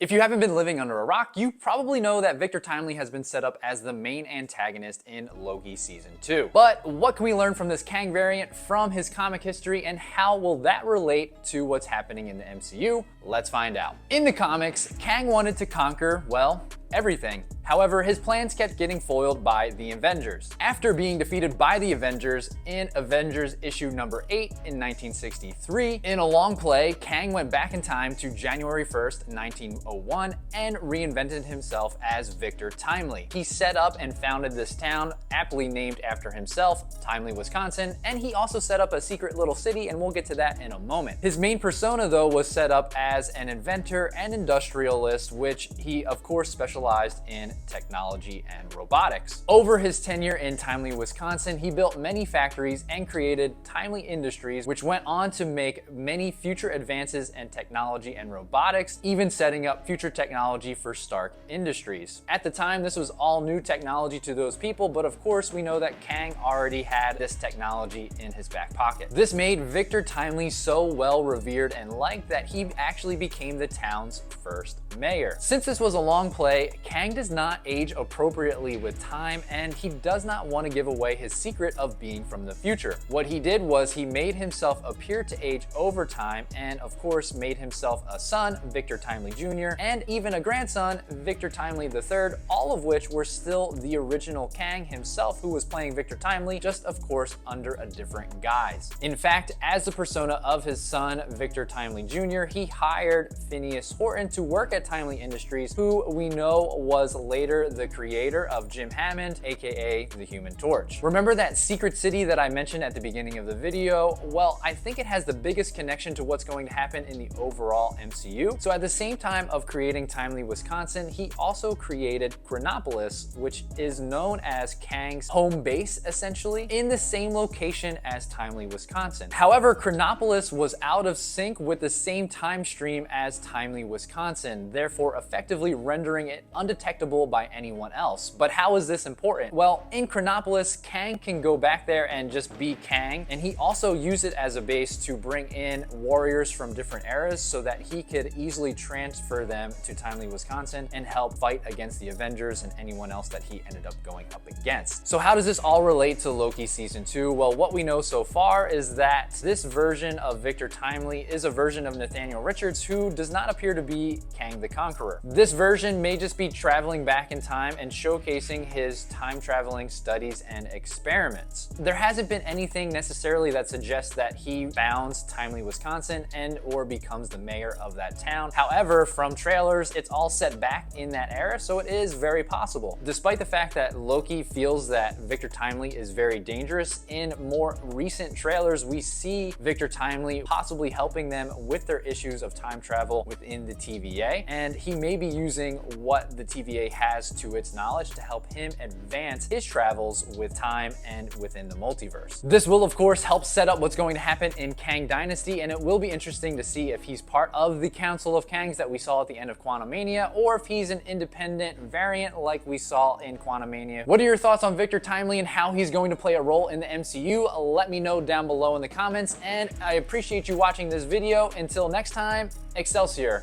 If you haven't been living under a rock, you probably know that Victor Timely has been set up as the main antagonist in Loki Season 2. But what can we learn from this Kang variant from his comic history, and how will that relate to what's happening in the MCU? Let's find out. In the comics, Kang wanted to conquer, well, everything. However, his plans kept getting foiled by the Avengers. After being defeated by the Avengers in Avengers issue number 8 in 1963, in a long play, Kang went back in time to January 1st, 1901 and reinvented himself as Victor Timely. He set up and founded this town, aptly named after himself, Timely, Wisconsin, and he also set up a secret little city, and we'll get to that in a moment. His main persona, though, was set up as an inventor and industrialist, which he, of course, specialized in technology and robotics. Over his tenure in Timely, Wisconsin, he built many factories and created Timely Industries, which went on to make many future advances in technology and robotics, even setting up future technology for Stark Industries. At the time, this was all new technology to those people, but of course we know that Kang already had this technology in his back pocket. This made Victor Timely so well revered and liked that he actually became the town's first mayor. Since this was a long play, Kang does not age appropriately with time, and he does not want to give away his secret of being from the future. What he did was he made himself appear to age over time, and of course made himself a son, Victor Timely Jr., and even a grandson, Victor Timely III, all of which were still the original Kang himself, who was playing Victor Timely, just of course under a different guise. In fact, as the persona of his son, Victor Timely Jr., he hired Phineas Horton to work at Timely Industries, who we know was later the creator of Jim Hammond, aka the Human Torch. Remember that secret city that I mentioned at the beginning of the video? Well, I think it has the biggest connection to what's going to happen in the overall MCU. So at the same time of creating Timely, Wisconsin, he also created Chronopolis, which is known as Kang's home base, essentially, in the same location as Timely, Wisconsin. However, Chronopolis was out of sync with the same time stream as Timely, Wisconsin, therefore effectively rendering it undetectable by anyone else. But how is this important? Well, in Chronopolis, Kang can go back there and just be Kang, and he also used it as a base to bring in warriors from different eras so that he could easily transfer them to Timely, Wisconsin and help fight against the Avengers and anyone else that he ended up going up against. So how does this all relate to Loki Season 2? Well, what we know so far is that this version of Victor Timely is a version of Nathaniel Richards who does not appear to be Kang the Conqueror. This version may just be traveling back in time and showcasing his time-traveling studies and experiments. There hasn't been anything necessarily that suggests that he founds Timely, Wisconsin and or becomes the mayor of that town. However, from trailers, it's all set back in that era, so it is very possible. Despite the fact that Loki feels that Victor Timely is very dangerous, in more recent trailers, we see Victor Timely possibly helping them with their issues of time travel within the TVA, and he may be using what the TVA has to its knowledge to help him advance his travels with time and within the multiverse. This will, of course, help set up what's going to happen in Kang Dynasty, and it will be interesting to see if he's part of the Council of Kangs that we saw at the end of Quantumania, or if he's an independent variant like we saw in Quantumania. What are your thoughts on Victor Timely and how he's going to play a role in the MCU? Let me know down below in the comments, and I appreciate you watching this video. Until next time, Excelsior.